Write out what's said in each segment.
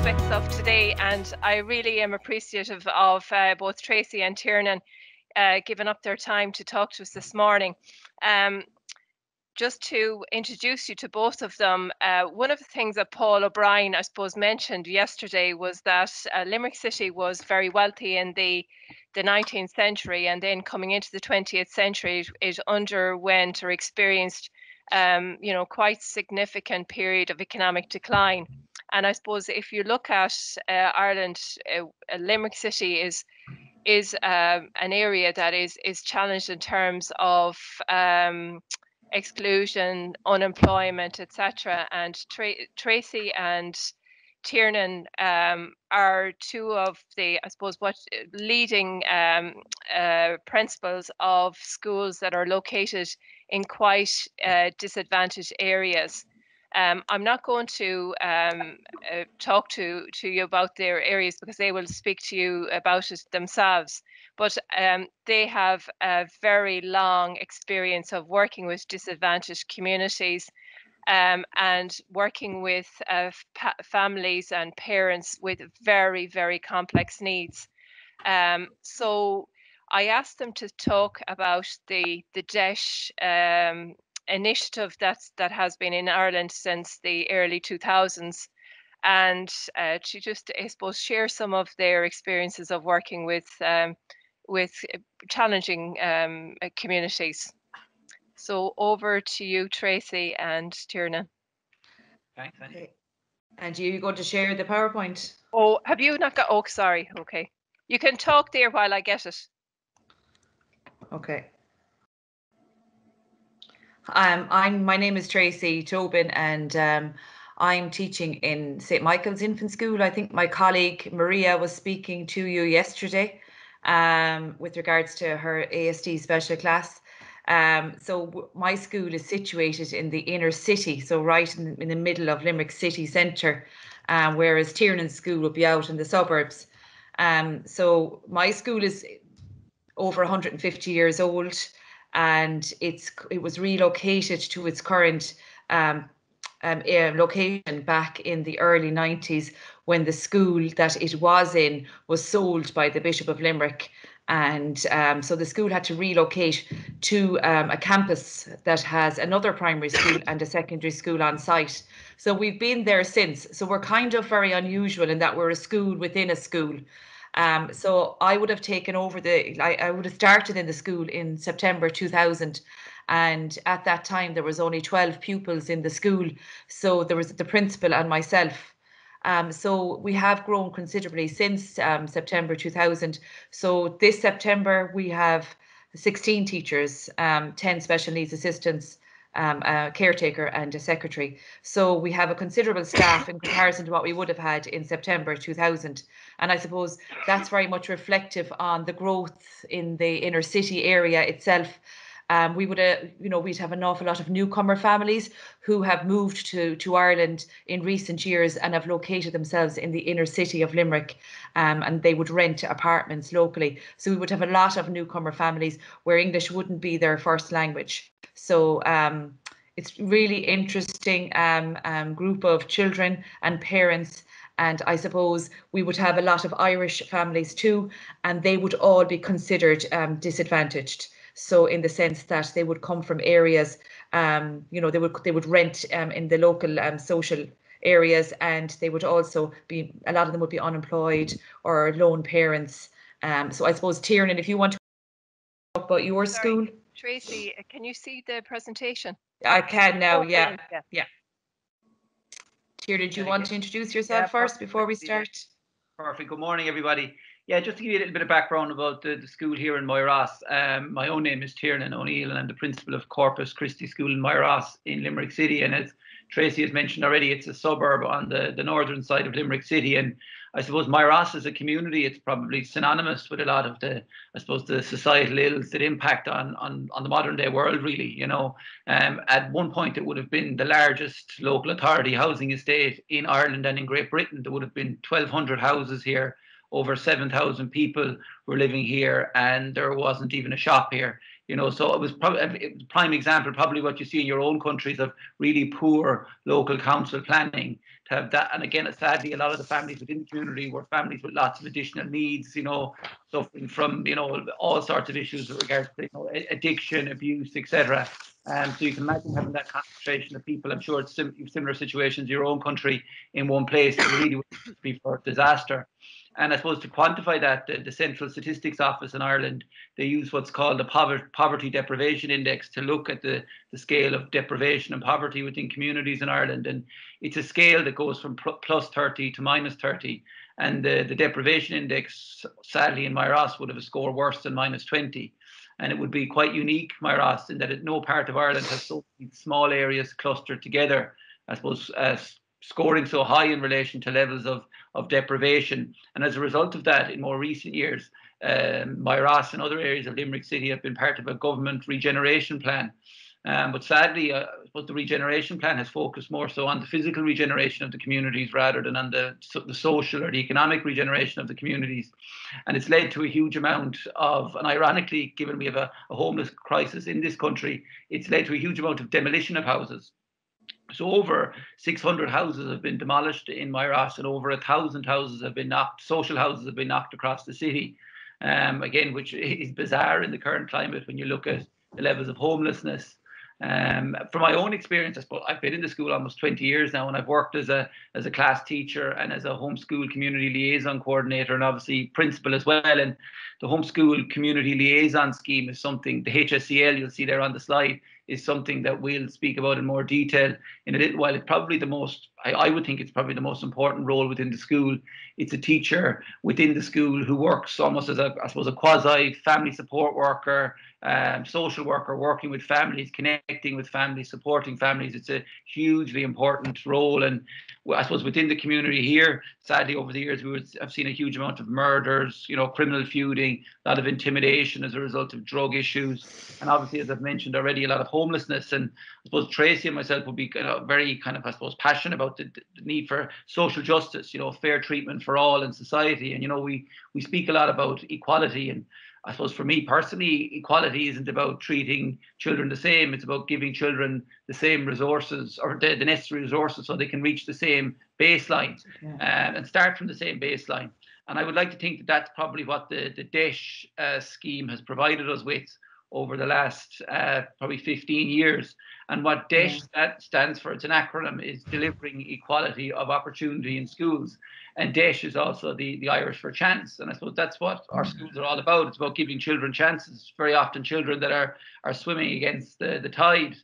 aspects of today, and I really am appreciative of both Tracy and Tiernan giving up their time to talk to us this morning. Just to introduce you to both of them, one of the things that Paul O'Brien, I suppose, mentioned yesterday was that Limerick City was very wealthy in the 19th century, and then coming into the 20th century, it underwent or experienced, quite significant period of economic decline. And I suppose if you look at Ireland, Limerick City is an area that is challenged in terms of exclusion, unemployment, etc. And Tracy and Tiernan are two of the, I suppose, leading principals of schools that are located in quite disadvantaged areas. I'm not going to talk to you about their areas because they will speak to you about it themselves. But they have a very long experience of working with disadvantaged communities and working with families and parents with very, very complex needs. So I asked them to talk about the DESH initiative that has been in Ireland since the early 2000s, and to just, I suppose, share some of their experiences of working with challenging communities. So over to you, Tracy and Tiernan. Thanks, Annie. And you're going to share the PowerPoint? Oh, have you not got? Oh, sorry. Okay, you can talk there while I get it. Okay. My name is Tracy Tobin, and I'm teaching in St. Michael's Infant School. I think my colleague Maria was speaking to you yesterday with regards to her ASD special class. So my school is situated in the inner city, so right in the middle of Limerick city centre, whereas Tiernan's school would be out in the suburbs. So my school is over 150 years old, and it was relocated to its current location back in the early 90s, when the school that it was in was sold by the Bishop of Limerick. And so the school had to relocate to a campus that has another primary school and a secondary school on site. So we've been there since. So we're kind of very unusual in that we're a school within a school. So I would have taken over I would have started in the school in September 2000. And at that time, there was only 12 pupils in the school. So there was the principal and myself. So we have grown considerably since September 2000. So this September, we have 16 teachers, 10 special needs assistants, a caretaker and a secretary. So we have a considerable staff in comparison to what we would have had in September 2000. And I suppose that's very much reflective on the growth in the inner city area itself. We would, we'd have an awful lot of newcomer families who have moved to Ireland in recent years and have located themselves in the inner city of Limerick, and they would rent apartments locally. So we would have a lot of newcomer families where English wouldn't be their first language. So it's really interesting group of children and parents. And I suppose we would have a lot of Irish families too, and they would all be considered disadvantaged. So in the sense that they would come from areas, they would rent in the local social areas, and they would also be, a lot of them would be unemployed or lone parents. So I suppose, Tiernan, if you want to talk about your school. Tracy, can you see the presentation? I can now, yeah. Tiernan, did you want to introduce yourself first before we start? Perfect. Good morning, everybody. Yeah, just to give you a little bit of background about the school here in Moyross. My own name is Tiernan O'Neill, and I'm the principal of Corpus Christi School in Moyross in Limerick City. And as Tracy has mentioned already, it's a suburb on the northern side of Limerick City. And I suppose Moyross as a community, it's probably synonymous with a lot of the societal ills that impact on the modern day world, really. At one point, it would have been the largest local authority housing estate in Ireland and in Great Britain. There would have been 1,200 houses here over 7,000 people were living here, and there wasn't even a shop here. So it was probably a prime example, probably what you see in your own countries of really poor local council planning to have that. And again, sadly, a lot of the families within the community were families with lots of additional needs, suffering from, all sorts of issues with regards to, addiction, abuse, etc. So you can imagine having that concentration of people. I'm sure it's similar situations in your own country in one place. It really would be for disaster. And I suppose to quantify that, the Central Statistics Office in Ireland, they use what's called the Poverty Deprivation Index to look at the scale of deprivation and poverty within communities in Ireland. And it's a scale that goes from plus 30 to minus 30. And the deprivation index, sadly, in Moyross would have a score worse than minus 20. And it would be quite unique, Moyross, in that no part of Ireland has so many small areas clustered together, I suppose, scoring so high in relation to levels of deprivation. And as a result of that, in more recent years, Moyross and other areas of Limerick City have been part of a government regeneration plan. But sadly, the regeneration plan has focused more so on the physical regeneration of the communities rather than on the social or the economic regeneration of the communities. And it's led to a huge amount of, and ironically, given we have a homeless crisis in this country, it's led to a huge amount of demolition of houses. So over 600 houses have been demolished in Moyross, and over 1,000 houses have been knocked, social houses have been knocked across the city. Again, which is bizarre in the current climate when you look at the levels of homelessness. From my own experience, I suppose I've been in the school almost 20 years now, and I've worked as a class teacher and as a homeschool community liaison coordinator, and obviously principal as well. And the homeschool community liaison scheme is something, the HSCL you'll see there on the slide, is something that we'll speak about in more detail in a little while. It's probably the most, I would think it's probably the most important role within the school. It's a teacher within the school who works almost as a quasi family support worker, social worker, working with families, connecting with families, supporting families. It's a hugely important role. And I suppose within the community here, sadly, over the years, I've seen a huge amount of murders, criminal feuding, a lot of intimidation as a result of drug issues. And obviously, as I've mentioned already, a lot of homelessness. And I suppose Tracy and myself will be very I suppose, passionate about the need for social justice, fair treatment for all in society. And, we speak a lot about equality. And I suppose for me personally, equality isn't about treating children the same. It's about giving children the same resources, or the necessary resources, so they can reach the same baseline, and start from the same baseline. And I would like to think that that's probably what the DESH scheme has provided us with over the last probably 15 years. And what DESH stands for, it's an acronym, is Delivering Equality of Opportunity in Schools. And DESH is also the Irish for chance. And I suppose that's what our schools are all about. It's about giving children chances, very often children that are swimming against the tide.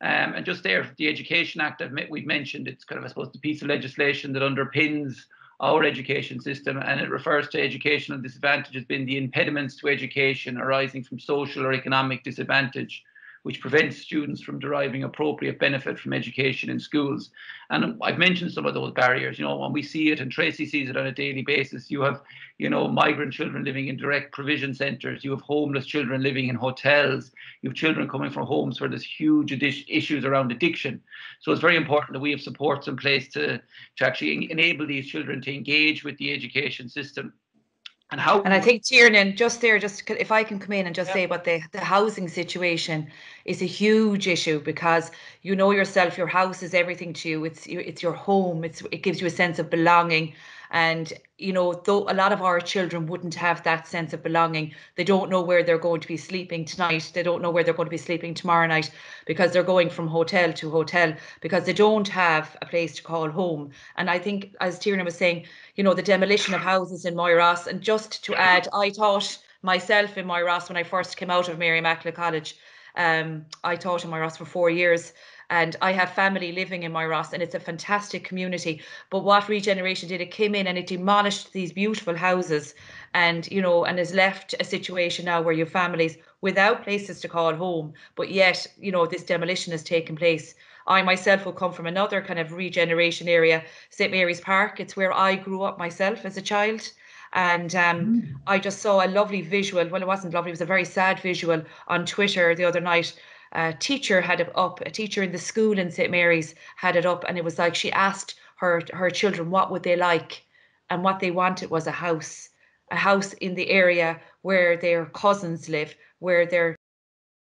And just there, the Education Act we've mentioned, it's I suppose, the piece of legislation that underpins our education system, and it refers to educational disadvantage as being the impediments to education arising from social or economic disadvantage, which prevents students from deriving appropriate benefit from education in schools. And I've mentioned some of those barriers. When we see it, and Tracy sees it on a daily basis, you have, migrant children living in direct provision centres, you have homeless children living in hotels, you have children coming from homes where there's huge issues around addiction. So it's very important that we have supports in place to actually enable these children to engage with the education system. And I think, Tiernan, just if I can come in and just say about the housing situation is a huge issue, because you know yourself, your house is everything to you. It's your home. It gives you a sense of belonging. And, though a lot of our children wouldn't have that sense of belonging, they don't know where they're going to be sleeping tonight. They don't know where they're going to be sleeping tomorrow night, because they're going from hotel to hotel, because they don't have a place to call home. And I think, as Tiernan was saying, the demolition of houses in Moyross. And just to add, I taught myself in Moyross when I first came out of Mary Immaculate College. I taught in Moyross for 4 years. And I have family living in Moyross, and it's a fantastic community. But what regeneration did, it came in and it demolished these beautiful houses, and and has left a situation now where you have families without places to call home. But yet, this demolition has taken place. I myself will come from another kind of regeneration area, St. Mary's Park. It's where I grew up myself as a child. And I just saw a lovely visual. Well, it wasn't lovely, it was a very sad visual on Twitter the other night. A teacher had it up, a teacher in the school in St. Mary's had it up, and it was like she asked her children what would they like, and what they wanted was a house. a house in the area where their cousins live, where their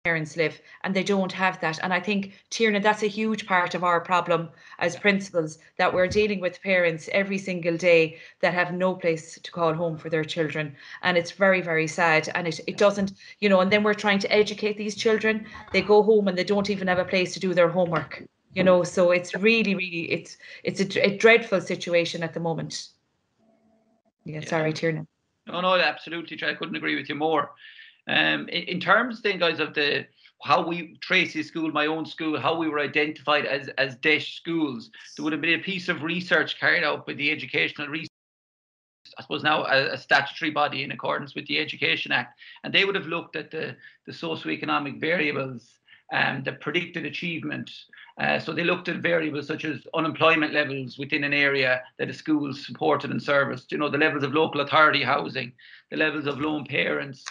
parents live, and they don't have that. And I think, Tiernan, that's a huge part of our problem as principals, that we're dealing with parents every single day that have no place to call home for their children. And it's very, very sad. And it doesn't, you know, and then we're trying to educate these children. They go home and they don't even have a place to do their homework, you know. So it's really, really, it's a dreadful situation at the moment. Yeah, sorry, Tiernan. No, absolutely. I couldn't agree with you more. In terms then, guys, of how we, Tracy School, my own school, how we were identified as DEIS schools, there would have been a piece of research carried out by the Educational Research, I suppose now a statutory body in accordance with the Education Act, and they would have looked at the socioeconomic variables the predicted achievement. So they looked at variables such as unemployment levels within an area that a school supported and serviced, you know, the levels of local authority housing, the levels of lone parents,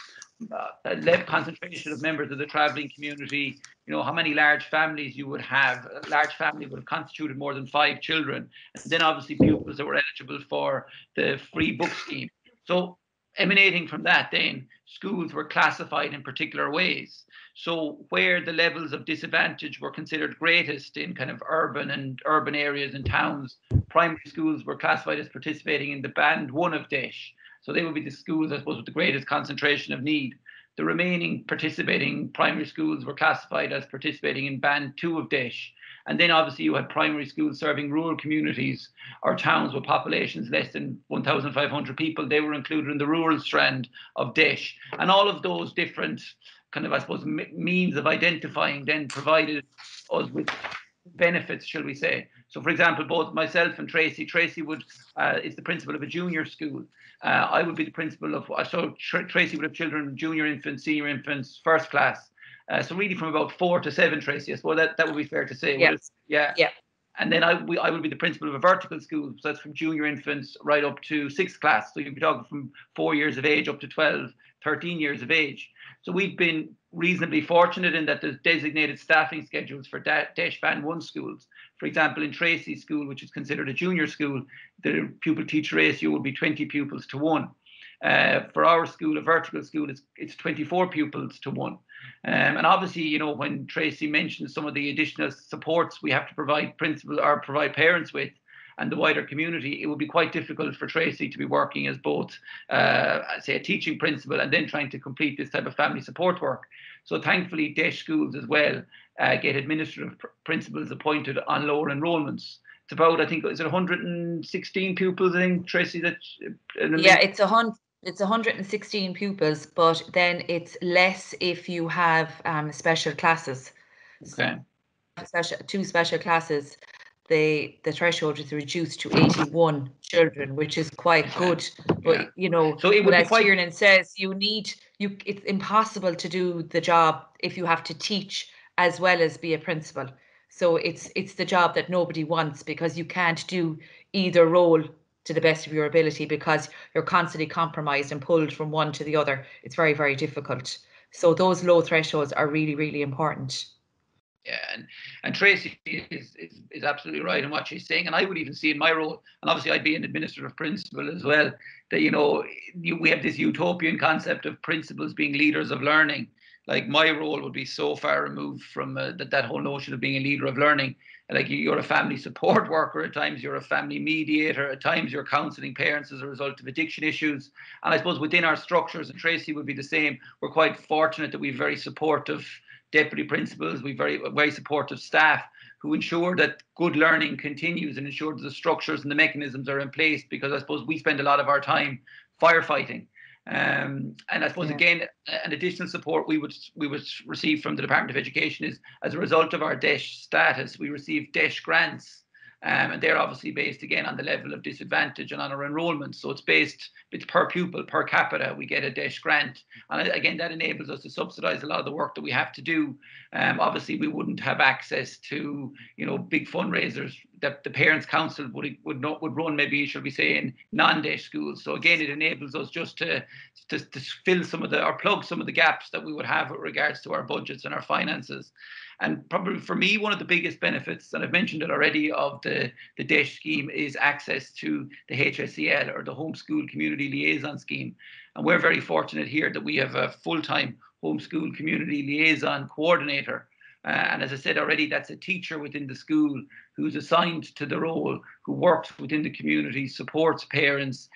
concentration of members of the travelling community, you know, how many large families you would have. A large family would have constituted more than 5 children. And then obviously pupils that were eligible for the free book scheme. So emanating from that, then schools were classified in particular ways. So where the levels of disadvantage were considered greatest in kind of urban areas and towns, primary schools were classified as participating in the band 1 of DEIS. So they would be the schools, I suppose, with the greatest concentration of need. The remaining participating primary schools were classified as participating in band 2 of DEIS. And then obviously you had primary schools serving rural communities or towns with populations less than 1,500 people. They were included in the rural strand of DEIS. And all of those different kind of, I suppose, means of identifying then provided us with benefits, shall we say. So, for example, both myself and Tracy is the principal of a junior school. I would be the principal of, so Tracy would have children, junior infants, senior infants, first class. So really from about 4 to 7, Tracy, I suppose that would be fair to say. Yes. Yeah. And then I would be the principal of a vertical school. So that's from junior infants right up to 6th class. So you'd be talking from 4 years of age up to 12, 13 years of age. So we've been reasonably fortunate in that there's designated staffing schedules for DEIS Band 1 schools. For example, in Tracy School, which is considered a junior school, the pupil-teacher ratio will be 20 pupils to 1. For our school, a vertical school, it's 24 pupils to 1. And obviously, you know, when Tracy mentioned some of the additional supports we have to provide principals or provide parents with, and the wider community, it would be quite difficult for Tracy to be working as both, say, a teaching principal and then trying to complete this type of family support work. So thankfully, DEIS schools as well get administrative principals appointed on lower enrolments. It's about, I think, is it 116 pupils, I think, Tracy? Yeah, it's 116 pupils, but then it's less if you have special classes. Okay. Two special classes, the threshold is reduced to 81 children, which is quite good. But you know, so it would but be as quite... Tiernan says, it's impossible to do the job if you have to teach as well as be a principal. So it's the job that nobody wants, because you can't do either role to the best of your ability, because you're constantly compromised and pulled from one to the other. It's very, very difficult. So those low thresholds are really, really important. Yeah, and Tracy is absolutely right in what she's saying, and I would even see in my role, and obviously I'd be an administrative principal as well, that, you know, we have this utopian concept of principals being leaders of learning. Like, my role would be so far removed from that whole notion of being a leader of learning. Like, you're a family support worker, at times you're a family mediator, at times you're counselling parents as a result of addiction issues. And I suppose within our structures, and Tracy would be the same, we're quite fortunate that we're very supportive deputy principals, we've very supportive staff who ensure that good learning continues and ensure that the structures and the mechanisms are in place, because I suppose we spend a lot of our time firefighting. And I suppose, again, an additional support we would receive from the Department of Education is, as a result of our DEIS status, we receive DEIS grants. And they're obviously based, again, on the level of disadvantage and on our enrolment. So it's per pupil, per capita, we get a DEIS grant. And again, that enables us to subsidise a lot of the work that we have to do. Obviously, we wouldn't have access to, you know, big fundraisers that the Parents' Council would run, maybe, should we say, in non-DEIS schools. So again, it enables us just to fill some of or plug some of the gaps that we would have with regards to our budgets and our finances. And probably for me, one of the biggest benefits, and I've mentioned it already, of the DEIS scheme is access to the HSCL, or the Homeschool Community Liaison Scheme. And we're very fortunate here that we have a full-time homeschool community liaison coordinator. And as I said already, that's a teacher within the school who's assigned to the role, who works within the community, supports parents,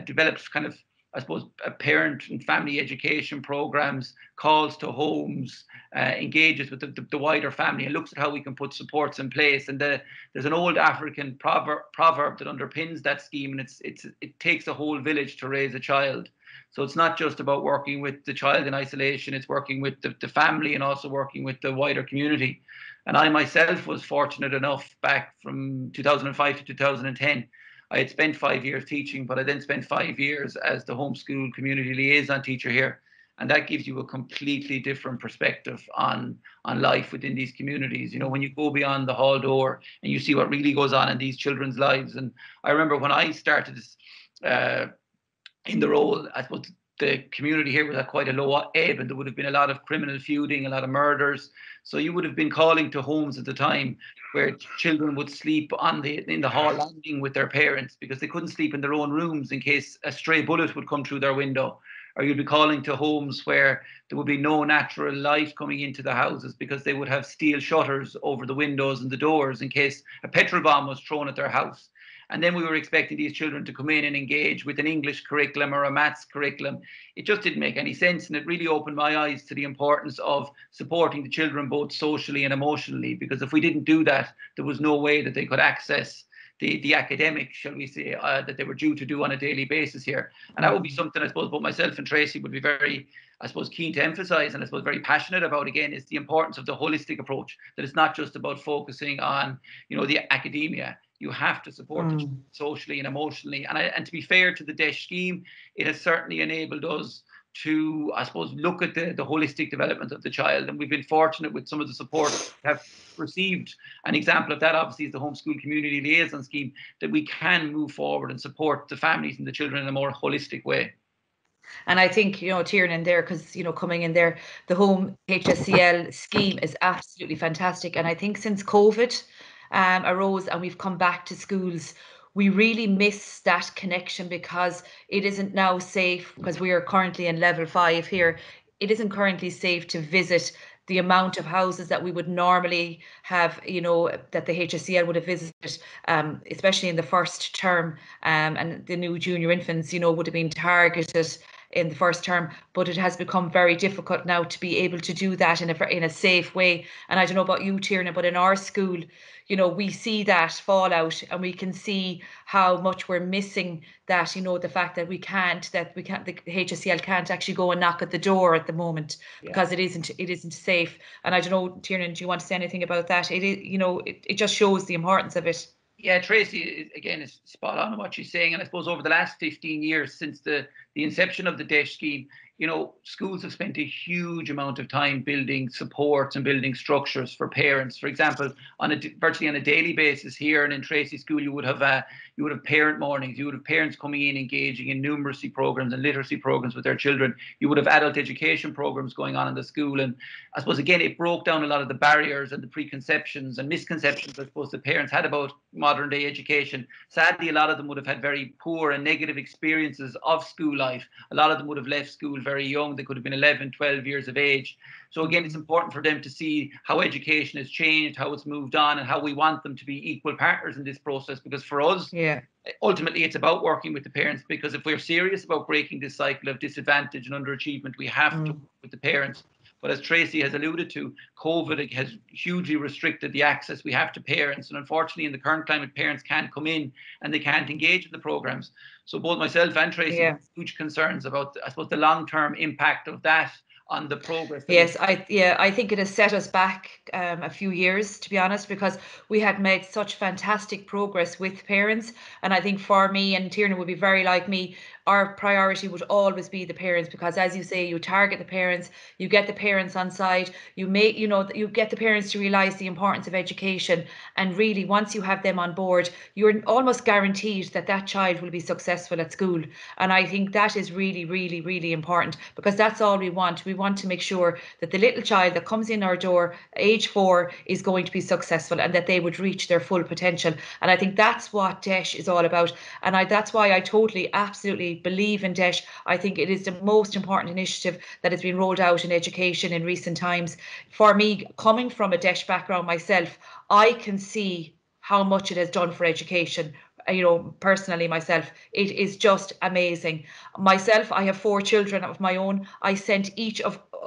develops kind of, I suppose, parent and family education programs, calls to homes, engages with the wider family, and looks at how we can put supports in place. And there's an old African proverb that underpins that scheme, and it takes a whole village to raise a child. So it's not just about working with the child in isolation, it's working with the family and also working with the wider community. And I myself was fortunate enough, back from 2005 to 2010, I had spent 5 years teaching, but I then spent 5 years as the homeschool community liaison teacher here. And that gives you a completely different perspective on life within these communities. You know, when you go beyond the hall door and you see what really goes on in these children's lives. And I remember when I started in the role, I suppose the community here was at quite a low ebb, and there would have been a lot of criminal feuding, a lot of murders. So you would have been calling to homes at the time where children would sleep in the hall landing with their parents because they couldn't sleep in their own rooms in case a stray bullet would come through their window. Or you'd be calling to homes where there would be no natural light coming into the houses because they would have steel shutters over the windows and the doors in case a petrol bomb was thrown at their house. And then we were expecting these children to come in and engage with an English curriculum or a maths curriculum. It just didn't make any sense. And it really opened my eyes to the importance of supporting the children both socially and emotionally, because if we didn't do that, there was no way that they could access the academic, shall we say, that they were due to do on a daily basis here. And that would be something, I suppose, both myself and Tracy would be very, I suppose, keen to emphasize, and I suppose very passionate about, again, is the importance of the holistic approach, that it's not just about focusing on, you know, the academia. You have to support the children socially and emotionally. And to be fair to the DEIS scheme, it has certainly enabled us to, I suppose, look at the holistic development of the child. And we've been fortunate with some of the support we have received. An example of that, obviously, is the Homeschool Community Liaison Scheme, that we can move forward and support the families and the children in a more holistic way. And I think, you know, Tiernan there, because, you know, coming in there, the home HSCL scheme is absolutely fantastic. And I think since COVID arose and we've come back to schools, we really miss that connection, because it isn't now safe, because we are currently in level 5 here. It isn't currently safe to visit the amount of houses that we would normally have, you know, that the HSCL would have visited, especially in the first term, and the new junior infants, you know, would have been targeted in the first term, but it has become very difficult now to be able to do that in a safe way. And I don't know about you, Tiernan, but in our school, you know, we see that fallout, and we can see how much we're missing that, you know, the fact that the HSCL can't actually go and knock at the door at the moment, because it isn't safe. And I don't know, Tiernan, do you want to say anything about that? It is, you know, it just shows the importance of it. Yeah, Tracy, again, is spot on what she's saying. And I suppose over the last 15 years, since the inception of the DEIS scheme, you know, schools have spent a huge amount of time building supports and building structures for parents. For example, virtually on a daily basis here and in Tracy School, you would have parent mornings. You would have parents coming in, engaging in numeracy programs and literacy programs with their children. You would have adult education programs going on in the school. And I suppose, again, it broke down a lot of the barriers and the preconceptions and misconceptions, I suppose, that parents had about modern day education. Sadly, a lot of them would have had very poor and negative experiences of school life. A lot of them would have left school very young. They could have been 11, 12 years of age. So again, it's important for them to see how education has changed, how it's moved on, and how we want them to be equal partners in this process. Because for us, ultimately, it's about working with the parents, because if we're serious about breaking this cycle of disadvantage and underachievement, we have to work with the parents. But as Tracy has alluded to, COVID has hugely restricted the access we have to parents. And unfortunately, in the current climate, parents can't come in and they can't engage in the programs. So both myself and Tracy have huge concerns about, I suppose, the long-term impact of that on the progress. Yes, I think it has set us back a few years, to be honest, because we had made such fantastic progress with parents. And I think for me, and Tiernan would be very like me, our priority would always be the parents, because as you say, you target the parents, you get the parents on side, you get the parents to realise the importance of education. And really, once you have them on board, you're almost guaranteed that that child will be successful at school. And I think that is really, really, really important, because that's all we want. We want to make sure that the little child that comes in our door, age 4, is going to be successful and that they would reach their full potential. And I think that's what DESH is all about. And that's why I totally, absolutely believe in DESH. I think it is the most important initiative that has been rolled out in education in recent times. For me, coming from a DESH background myself, I can see how much it has done for education. Personally myself, it is just amazing. Myself, I have 4 children of my own. I sent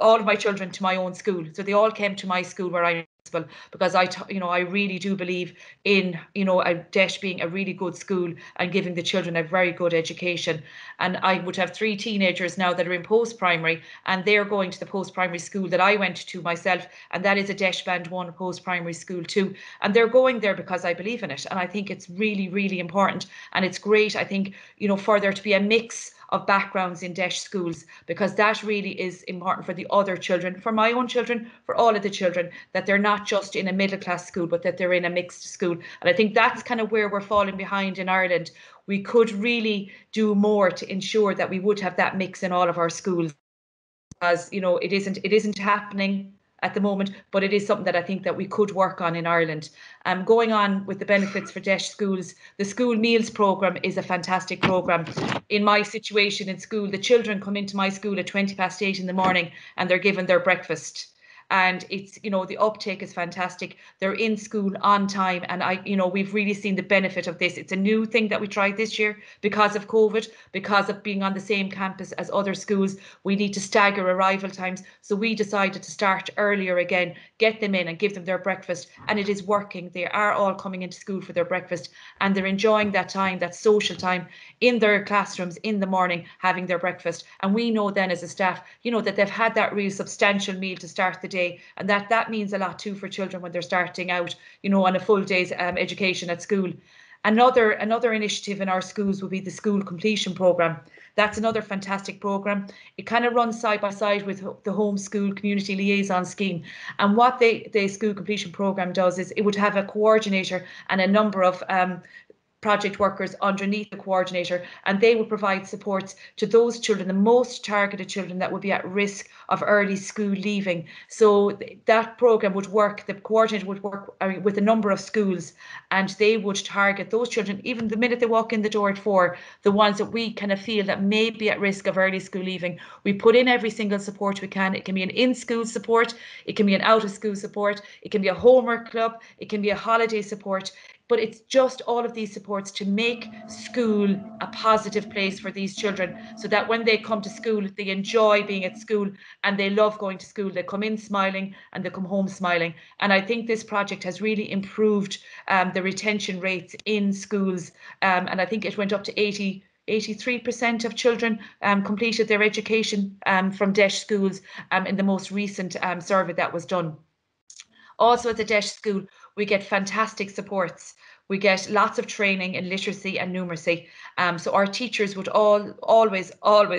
all of my children to my own school, so they all came to my school where I'm principal, because I really do believe in a DESH being a really good school and giving the children a very good education. And I would have 3 teenagers now that are in post-primary, and they're going to the post-primary school that I went to myself, and that is a DESH Band 1 post-primary school too. And they're going there because I believe in it, and I think it's really, really important. And it's great, I think, for there to be a mix of backgrounds in DESH schools, because that really is important for the other children, for my own children, for all of the children, that they're not just in a middle class school, but that they're in a mixed school. And I think that's kind of where we're falling behind in Ireland. We could really do more to ensure that we would have that mix in all of our schools, because it isn't happening at the moment, but it is something that I think that we could work on in Ireland. Going on with the benefits for DESH schools, the school meals programme is a fantastic programme. In my situation in school, the children come into my school at 8:20 in the morning, and they're given their breakfast. And it's, the uptake is fantastic. They're in school on time, and we've really seen the benefit of this. It's a new thing that we tried this year because of COVID, because of being on the same campus as other schools. We need to stagger arrival times, so we decided to start earlier again, get them in and give them their breakfast, and it is working. They are all coming into school for their breakfast, and they're enjoying that time, that social time in their classrooms in the morning, having their breakfast. And we know then as a staff, that they've had that real substantial meal to start the day, and that means a lot too for children when they're starting out, on a full day's education at school. Another initiative in our schools would be the school completion programme. That's another fantastic programme. It kind of runs side by side with the homeschool community liaison scheme. And what the school completion programme does is it would have a coordinator and a number of project workers underneath the coordinator, and they will provide supports to those children, the most targeted children that would be at risk of early school leaving. So that programme would work, the coordinator would work with a number of schools, and they would target those children, even the minute they walk in the door at 4, the ones that we kind of feel that may be at risk of early school leaving. We put in every single support we can. It can be an in-school support, it can be an out-of-school support, it can be a homework club, it can be a holiday support. But it's just all of these supports to make school a positive place for these children, so that when they come to school, they enjoy being at school and they love going to school. They come in smiling and they come home smiling. And I think this project has really improved the retention rates in schools. And I think it went up to 83% of children completed their education from DESH schools in the most recent survey that was done. Also at the DESH school, we get fantastic supports. We get lots of training in literacy and numeracy. So our teachers would always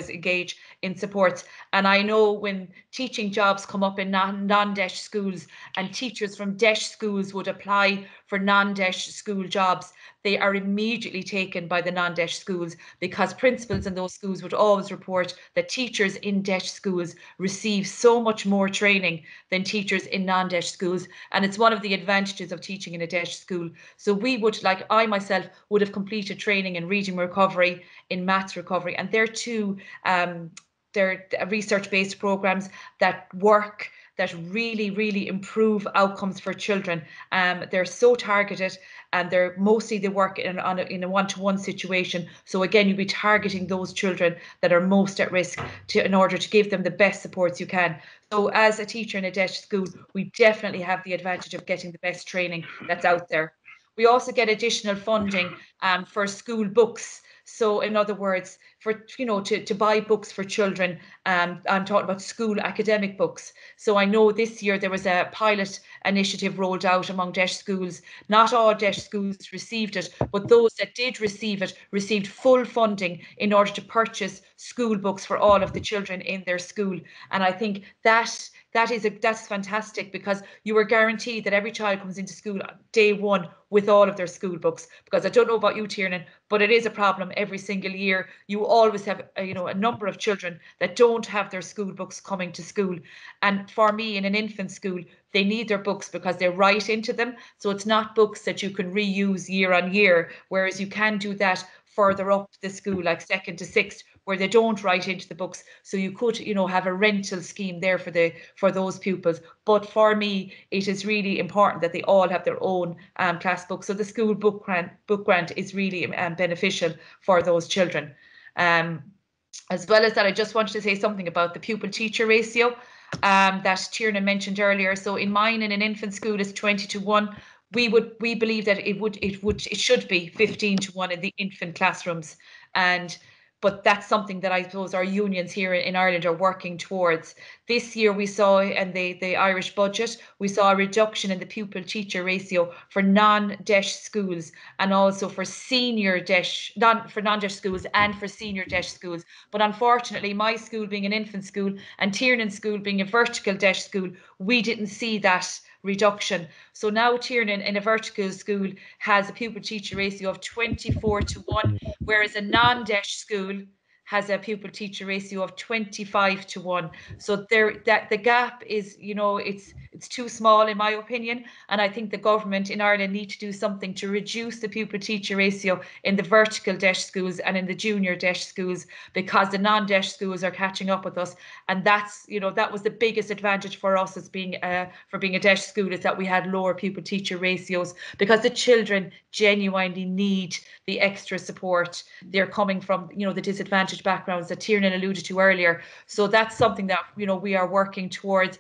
engage in supports. And I know when teaching jobs come up in non-DESH schools, and teachers from DESH schools would apply for non-DESH school jobs, they are immediately taken by the non-DESH schools, because principals in those schools would always report that teachers in DESH schools receive so much more training than teachers in non-DESH schools. And it's one of the advantages of teaching in a DESH school. So we would, like I myself, would have completed training in reading recovery, in maths recovery, and they're research-based programs that work, that really, really improve outcomes for children. They're so targeted, and they work in a one-to-one situation. So again, you'll be targeting those children that are most at risk in order to give them the best supports you can. So as a teacher in a DESH school, we definitely have the advantage of getting the best training that's out there. We also get additional funding for school books. So in other words, for, you know, to buy books for children. I'm talking about school academic books. So I know this year there was a pilot initiative rolled out among DEIS schools. Not all DEIS schools received it, but those that did receive it received full funding in order to purchase school books for all of the children in their school. And I think that's fantastic, because you were guaranteed that every child comes into school day one with all of their school books. Because I don't know about you, Tiernan, but it is a problem every single year. You always have a number of children that don't have their school books coming to school. And for me, in an infant school, they need their books because they write into them. So it's not books that you can reuse year on year, whereas you can do that further up the school, like second to sixth, where they don't write into the books. So you could, have a rental scheme there for those pupils. But for me, it is really important that they all have their own class book. So the school book grant is really beneficial for those children. As well as that, I just wanted to say something about the pupil-teacher ratio that Tiernan mentioned earlier. So in mine, in an infant school, is 20:1. We believe that it should be 15:1 in the infant classrooms. But that's something that I suppose our unions here in Ireland are working towards. This year we saw in the Irish budget, we saw a reduction in the pupil-teacher ratio for non-DEIS schools, and also for non-DEIS schools and for senior DEIS schools. But unfortunately, my school being an infant school and Tiernan school being a vertical DEIS school, we didn't see that reduction. So now Tiernan in a vertical school has a pupil-teacher ratio of 24:1, whereas a non-DEIS school has a pupil-teacher ratio of 25:1. So the gap is, it's too small in my opinion, and I think the government in Ireland need to do something to reduce the pupil-teacher ratio in the vertical DEIS schools and in the junior DEIS schools, because the non-DEIS schools are catching up with us. And that's, that was the biggest advantage for us as being a DEIS school, is that we had lower pupil-teacher ratios, because the children genuinely need the extra support. They're coming from, the disadvantaged backgrounds that Tiernan alluded to earlier. So that's something that, we are working towards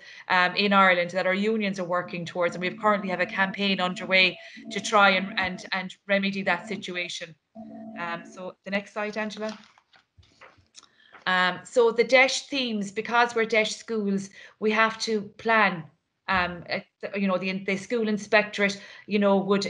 in Ireland, that our unions are working towards, and we currently have a campaign underway to try and remedy that situation. So the next slide, Angela. So the DEIS themes, because we're DEIS schools, we have to plan. The school inspectorate, would,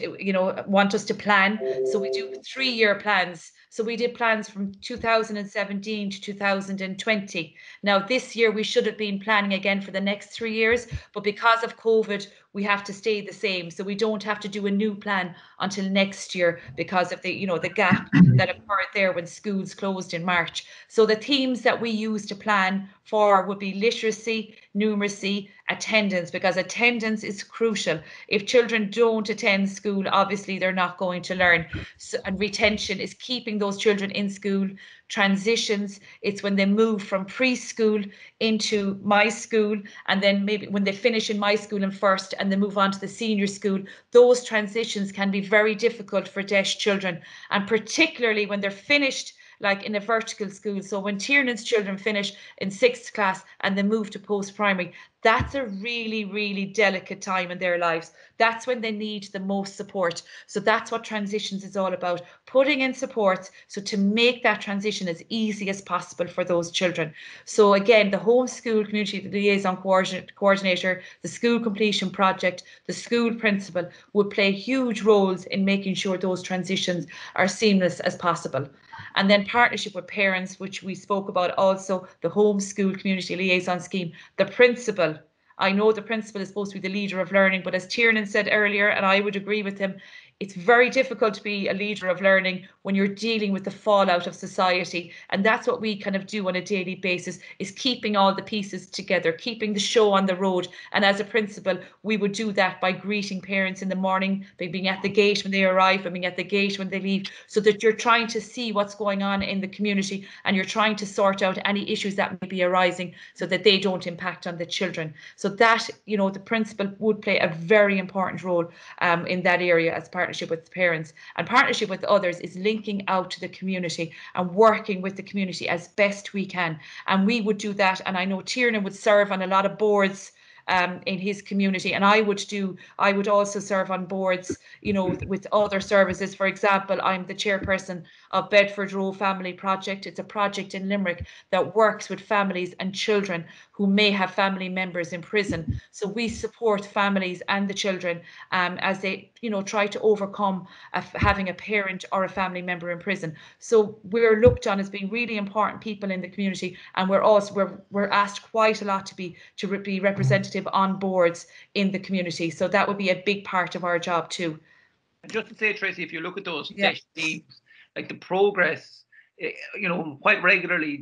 want us to plan. So we do 3-year plans. So we did plans from 2017 to 2020. Now this year we should have been planning again for the next 3 years, but because of COVID, we have to stay the same. So we don't have to do a new plan until next year because of the gap that occurred there when schools closed in March. So the themes that we use to plan for would be literacy, numeracy, attendance, because attendance is crucial. If children don't attend school, obviously they're not going to learn. So, and retention is keeping those children in school. Transitions, it's when they move from preschool into my school, and then maybe when they finish in my school and first and they move on to the senior school. Those transitions can be very difficult for DEIS children, and particularly when they're finished like in a vertical school. So when Tiernan's children finish in 6th class and they move to post-primary, that's a really, really delicate time in their lives. That's when they need the most support. So that's what transitions is all about, putting in support so to make that transition as easy as possible for those children. So again, the homeschool community liaison coordinator, the school completion project, the school principal would play huge roles in making sure those transitions are seamless as possible. And then partnership with parents, which we spoke about also, the homeschool community liaison scheme, the principal. I know the principal is supposed to be the leader of learning, but as Tiernan said earlier, and I would agree with him, it's very difficult to be a leader of learning when you're dealing with the fallout of society. And that's what we kind of do on a daily basis, is keeping all the pieces together, keeping the show on the road. And as a principal, we would do that by greeting parents in the morning, by being at the gate when they arrive, and being at the gate when they leave, so that you're trying to see what's going on in the community and you're trying to sort out any issues that may be arising so that they don't impact on the children. So that, the principal would play a very important role in that area as partnership with parents. And partnership with others is linking out to the community and working with the community as best we can. And we would do that. And I know Tiernan would serve on a lot of boards in his community. And I would also serve on boards, you know, with other services. For example, I'm the chairperson of Bedford Row Family Project. It's a project in Limerick that works with families and children who may have family members in prison. So we support families and the children as they, you know, try to overcome having a parent or a family member in prison. So we're looked on as being really important people in the community, and we're asked quite a lot to be representative on boards in the community. So that would be a big part of our job too. And just to say, Tracy, if you look at those DESH teams, like the progress, you know, quite regularly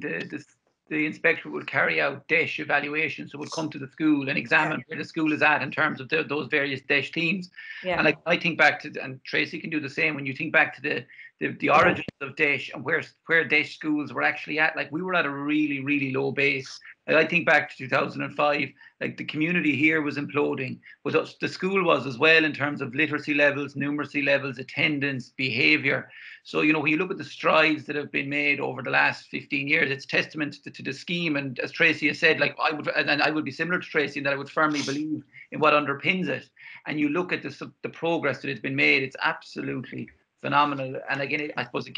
the inspector would carry out DESH evaluations, so would come to the school and examine where the school is at in terms of those various DESH teams. And like I think back to, and Tracy can do the same, when you think back to the origins of DESH and where DESH schools were actually at, like we were at a really, really low base. Like I think back to 2005, like the community here was imploding, but the school was as well in terms of literacy levels, numeracy levels, attendance, behaviour. So, you know, when you look at the strides that have been made over the last 15 years, it's testament to the scheme. And as Tracy has said, like I would be similar to Tracy in that I would firmly believe in what underpins it. And you look at the progress that has been made, it's absolutely phenomenal. And again, I suppose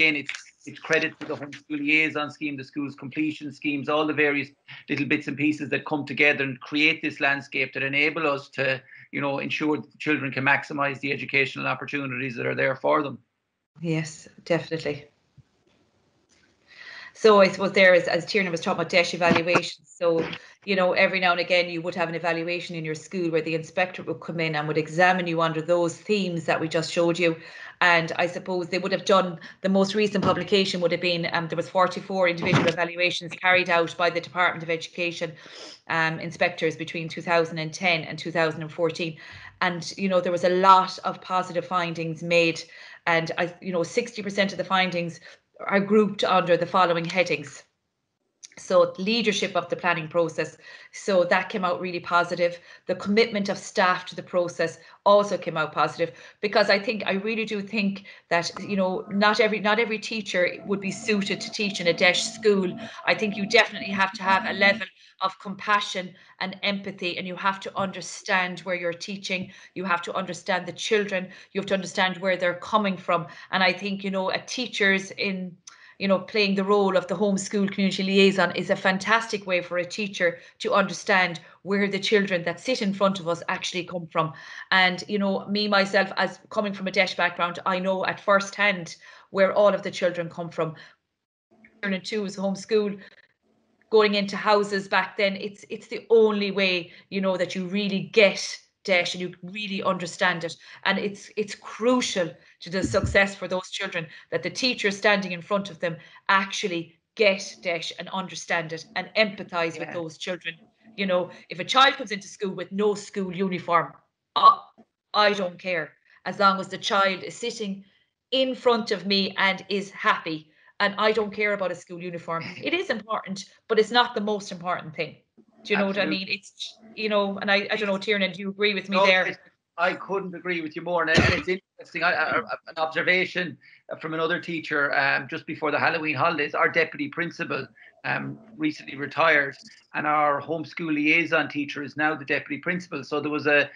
it's credit to the homeschool liaison scheme, the school's completion schemes, all the various little bits and pieces that come together and create this landscape that enable us to, you know, ensure that children can maximise the educational opportunities that are there for them. Yes, definitely. So I suppose there is, as Tiernan was talking about DESH evaluations, so, you know, every now and again you would have an evaluation in your school where the inspector would come in and would examine you under those themes that we just showed you. And I suppose they would have done, the most recent publication would have been, there was 44 individual evaluations carried out by the Department of Education inspectors between 2010 and 2014. And, you know, there was a lot of positive findings made. And, you know, 60% of the findings are grouped under the following headings. So leadership of the planning process, so that came out really positive. The commitment of staff to the process also came out positive, because I really do think that, you know, not every teacher would be suited to teach in a DESH school. I think you definitely have to have a level of compassion and empathy, and you have to understand where you're teaching. You have to understand the children. You have to understand where they're coming from. And I think, you know, teachers in, you know, playing the role of the homeschool community liaison is a fantastic way for a teacher to understand where the children that sit in front of us actually come from. And, you know, myself, as coming from a DESH background, I know at first hand where all of the children come from. Tiernan too was homeschool, going into houses back then. It's the only way, you know, that you really get DESH and you really understand it. And it's crucial to the success for those children that the teachers standing in front of them actually get DESH and understand it and empathize with those children. You know, if a child comes into school with no school uniform, I don't care, as long as the child is sitting in front of me and is happy. And I don't care about a school uniform. It is important, but it's not the most important thing. Do you know what I mean? It's, you know, and I don't know, Tiernan, do you agree with me there? I couldn't agree with you more. And it's interesting, an observation from another teacher just before the Halloween holidays. Our deputy principal recently retired, and our homeschool liaison teacher is now the deputy principal. So there was a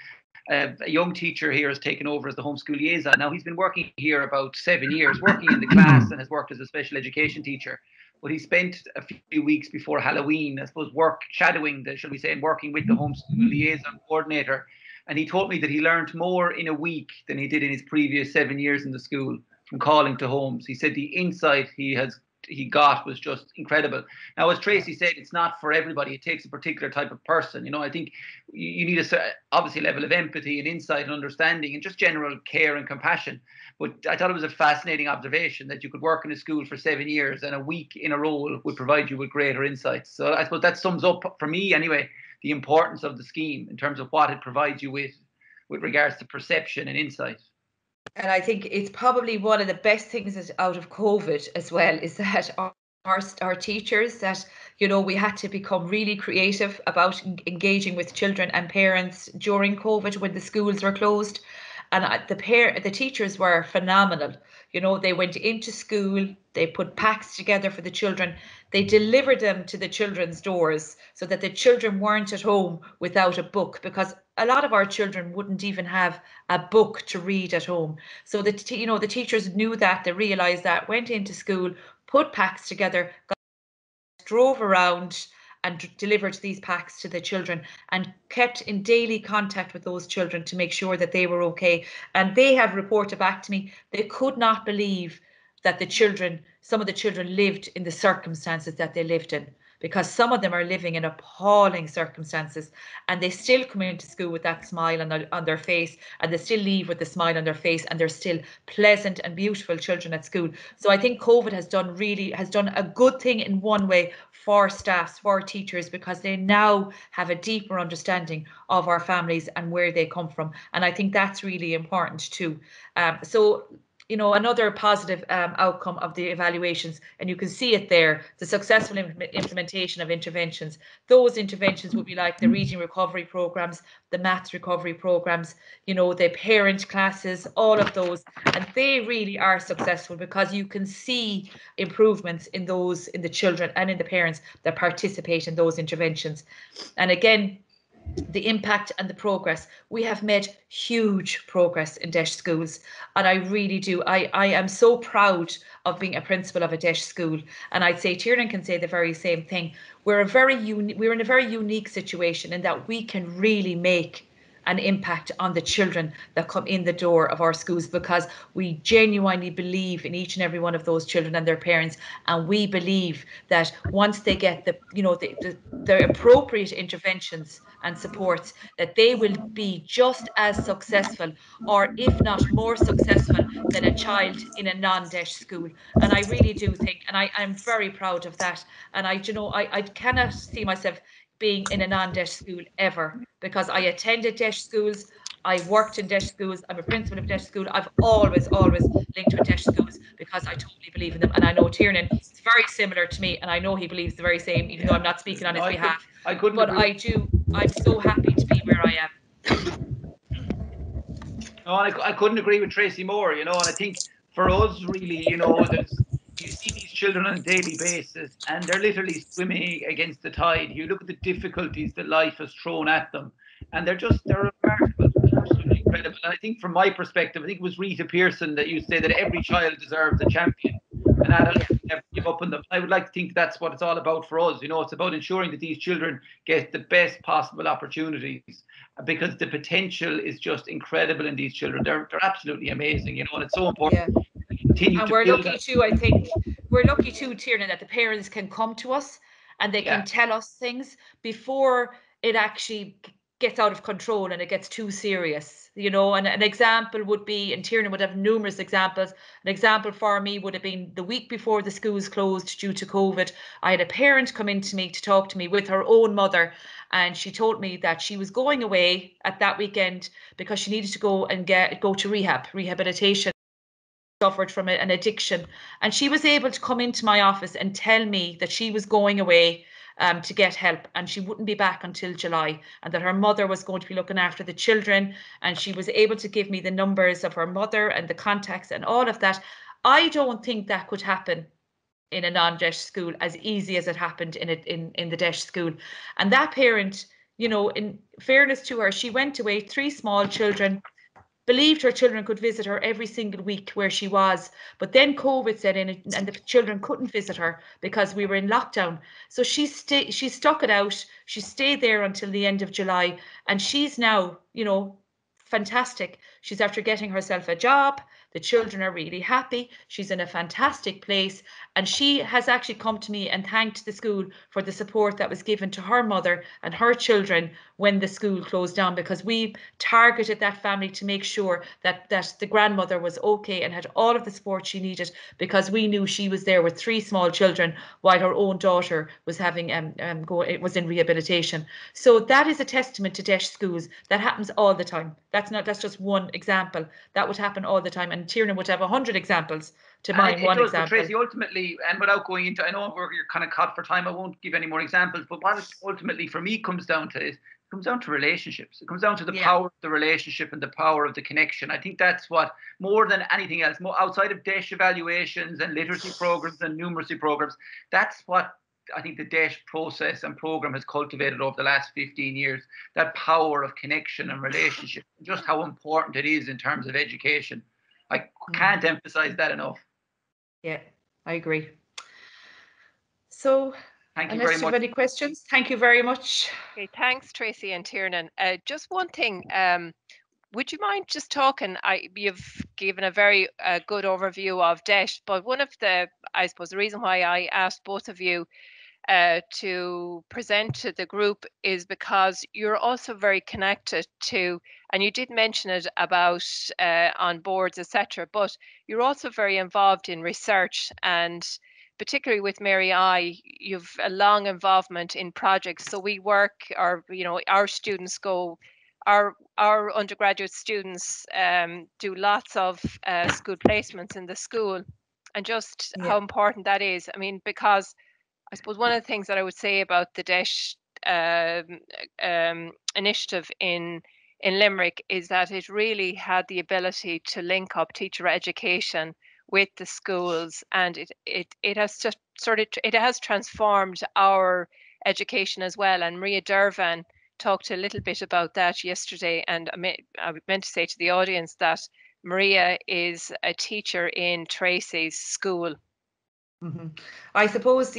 young teacher here has taken over as the homeschool liaison. Now, he's been working here about 7 years, working in the class, and has worked as a special education teacher. But he spent a few weeks before Halloween, I suppose, shadowing, shall we say, and working with the homeschool liaison coordinator. And he told me that he learned more in a week than he did in his previous 7 years in the school from calling to homes. He said the insight he got was just incredible. Now, as Tracy said, it's not for everybody. It takes a particular type of person. You know, I think you need obviously a level of empathy and insight and understanding and just general care and compassion. But I thought it was a fascinating observation that you could work in a school for 7 years and a week in a role would provide you with greater insights. So I suppose that sums up, for me anyway, the importance of the scheme in terms of what it provides you with regards to perception and insight. And I think it's probably one of the best things out of COVID as well, is that our teachers, that, you know, we had to become really creative about engaging with children and parents during COVID when the schools were closed. And the teachers were phenomenal. You know, they went into school, they put packs together for the children, they delivered them to the children's doors so that the children weren't at home without a book, because a lot of our children wouldn't even have a book to read at home. So the teachers knew that, they realized that, went into school, put packs together, drove around and delivered these packs to the children, and kept in daily contact with those children to make sure that they were okay. And they have reported back to me, they could not believe that some of the children lived in the circumstances that they lived in, because some of them are living in appalling circumstances, and they still come into school with that smile on their face, and they still leave with the smile on their face, and they're still pleasant and beautiful children at school. So I think COVID has done a good thing in one way for staffs, for teachers, because they now have a deeper understanding of our families and where they come from. And I think that's really important too. So another positive outcome of the evaluations, and you can see it there, the successful implementation of interventions. Those interventions would be like the reading recovery programs, the maths recovery programs, the parent classes, all of those. And they really are successful, because you can see improvements in the children and in the parents that participate in those interventions. And again, the impact and the progress. We have made huge progress in Desh schools, and I really do. I am so proud of being a principal of a Desh school, and I'd say Tiernan can say the very same thing. We're in a very unique situation in that we can really make an impact on the children that come in the door of our schools, because we genuinely believe in each and every one of those children and their parents, and we believe that once they get the appropriate interventions and supports, that they will be just as successful, or if not more successful, than a child in a non-Desh school. And I really do think, and I'm very proud of that. And I cannot see myself being in a non-Desh school ever, because I attended Desh schools, I worked in Desh schools, I'm a principal of Desh school. I've always linked with Desh schools, because I totally believe in them. And I know Tiernan is very similar to me, and I know he believes the very same, even though I'm not speaking on his behalf. I couldn't but agree. I'm so happy to be where I am. No, I couldn't agree with Tracy more, and I think for us, really, you see these children on a daily basis, and they're literally swimming against the tide. You look at the difficulties that life has thrown at them, and they're remarkable, absolutely incredible. And I think from my perspective, I think it was Rita Pearson that used to say that every child deserves a champion, and adults never give up on them. I would like to think that's what it's all about for us. It's about ensuring that these children get the best possible opportunities, because the potential is just incredible in these children. They're absolutely amazing, and it's so important to continue and to we're build lucky that. too, I think. We're lucky too, Tiernan, that the parents can come to us and they can tell us things before it actually gets out of control and it gets too serious. And an example would be, and Tiernan would have numerous examples. An example for me would have been the week before the schools closed due to COVID. I had a parent come in to me to talk to me with her own mother, and she told me that she was going away at that weekend because she needed to go and go to rehabilitation, suffered from an addiction. And she was able to come into my office and tell me that she was going away to get help, and she wouldn't be back until July, and that her mother was going to be looking after the children. And she was able to give me the numbers of her mother and the contacts and all of that. I don't think that could happen in a non-Desh school as easy as it happened in the Desh school. And that parent, in fairness to her, she went away, 3 small children, believed her children could visit her every single week where she was. But then COVID set in, and the children couldn't visit her because we were in lockdown. So she stuck it out. She stayed there until the end of July, and she's now, fantastic. She's after getting herself a job. The children are really happy. She's in a fantastic place. And she has actually come to me and thanked the school for the support that was given to her mother and her children when the school closed down, because we targeted that family to make sure that the grandmother was okay and had all of the support she needed, because we knew she was there with 3 small children while her own daughter was having was in rehabilitation. So that is a testament to Desh schools. That happens all the time. That's just one example. That would happen all the time, and Tiernan would have 100 examples to mind one example. Tracy, ultimately, and without going into, I know you're kind of caught for time, I won't give any more examples, but what it ultimately for me comes down to is, comes down to relationships. It comes down to the power of the relationship and the power of the connection. I think that's what, more than anything else, more outside of DEIS evaluations and literacy programs and numeracy programs, that's what I think the DEIS process and program has cultivated over the last 15 years, that power of connection and relationship, just how important it is in terms of education. I can't emphasize that enough. Yeah, I agree. So, thank you unless very you have much. any questions, thank you very much. Okay, thanks, Tracy and Tiernan. Just one thing, would you mind just talking? You've given a very good overview of DEIS, but one of the, I suppose, the reason why I asked both of you to present to the group is because you're also very connected to, and you did mention it about on boards, etc., but you're also very involved in research, and particularly with Mary I, you've a long involvement in projects. So we work, or our students go, our undergraduate students do lots of school placements in the school, and just how important that is. I mean, because I suppose one of the things that I would say about the DEIS initiative in Limerick is that it really had the ability to link up teacher education with the schools, and it has just it has transformed our education as well. And Maria Dervan talked a little bit about that yesterday, and I meant to say to the audience that Maria is a teacher in Tracie's school. I suppose,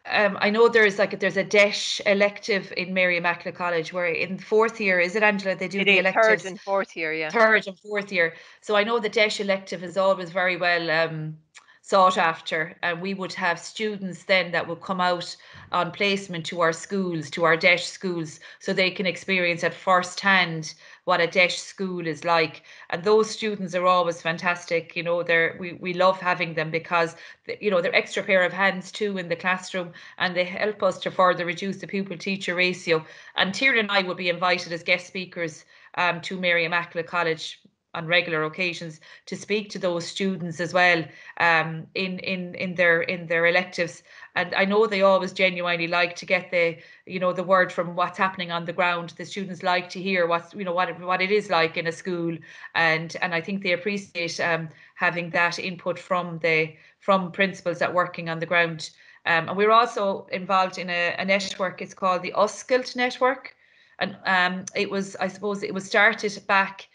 I know there's a DEIS elective in Mary Immaculate College where in fourth year, is it, Angela, they do the electives? Third and fourth year, yeah. Third and fourth year. So I know the DEIS elective is always very well sought after, and we would have students then that would come out on placement to our schools, to our DEIS schools, so they can experience at first hand what a DEIS school is like. And those students are always fantastic. We love having them because they're extra pair of hands too in the classroom, and they help us to further reduce the pupil teacher ratio. And Tiernan and I will be invited as guest speakers to Mary Immaculate College on regular occasions to speak to those students as well in their electives. And I know they always genuinely like to get the word from what's happening on the ground. The students like to hear what it is like in a school, and I think they appreciate having that input from principals that working on the ground. And we're also involved in a network. It's called the Oscailt network, and it was started back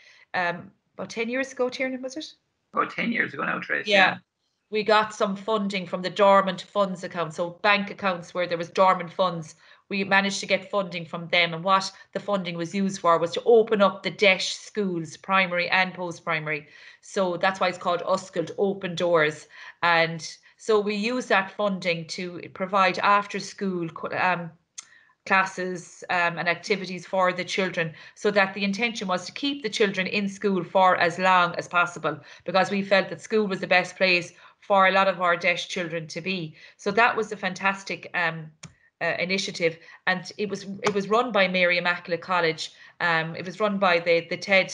about 10 years ago. Tiernan, was it? About 10 years ago now, Tracy. Yeah. We got some funding from the dormant funds account, so bank accounts where there was dormant funds. We managed to get funding from them, and what the funding was used for was to open up the DEIS schools, primary and post-primary. So that's why it's called Oscailt, Open Doors. And so we use that funding to provide after-school classes and activities for the children, so that the intention was to keep the children in school for as long as possible, because we felt that school was the best place for a lot of our DEIS children to be. So that was a fantastic initiative, and it was run by Mary Immaculate College. It was run by the TED,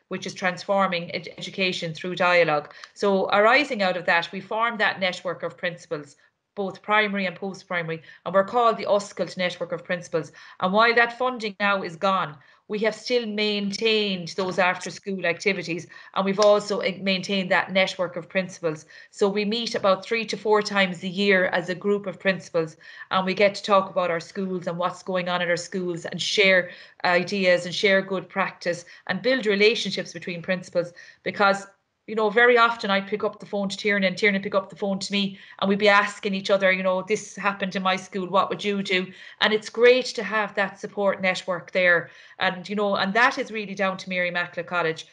which is transforming education through dialogue. So arising out of that, we formed that network of principals, both primary and post-primary, and we're called the Oscailt Network of Principals. And while that funding now is gone, we have still maintained those after-school activities, and we've also maintained that network of principals. So we meet about 3 to 4 times a year as a group of principals, and we get to talk about our schools and what's going on in our schools, and share ideas and share good practice and build relationships between principals. Because very often I pick up the phone to Tiernan, and Tiernan pick up the phone to me, and we'd be asking each other, this happened in my school, what would you do? And it's great to have that support network there. And, and that is really down to Mary Immaculate College,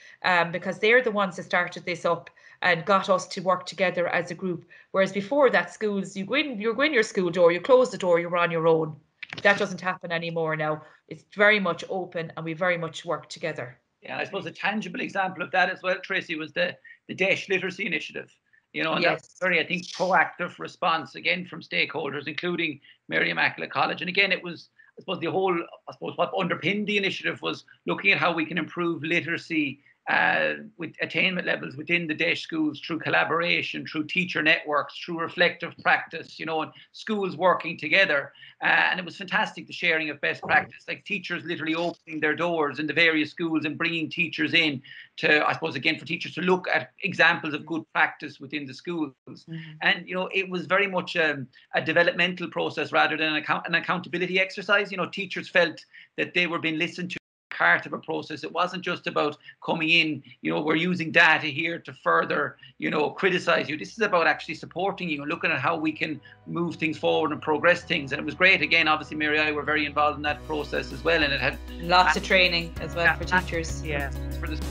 because they're the ones that started this up and got us to work together as a group. Whereas before that, schools, you go in your school door, you close the door, you're on your own. That doesn't happen anymore now. It's very much open, and we very much work together. Yeah, I suppose a tangible example of that as well, Tracy, was the DEIS literacy initiative. And Yes. That's very, I think, proactive response again from stakeholders, including Mary Immaculate College. And again, it was, I suppose, what underpinned the initiative was looking at how we can improve literacy with attainment levels within the DEIS schools through collaboration, through teacher networks, through reflective practice, you know, and schools working together. And it was fantastic, the sharing of best practice, like teachers literally opening their doors in the various schools and bringing teachers in to, I suppose, again, for teachers to look at examples of good practice within the schools. And, you know, it was very much a developmental process rather than an accountability exercise. You know, teachers felt that they were being listened to, part of a process. It wasn't just about coming in, you know, we're using data here to further, you know, criticize you. This is about actually supporting you and looking at how we can move things forward and progress things. And it was great. Again, obviously Mary and I were very involved in that process as well, and it had lots of training as well for teachers. Yeah, for the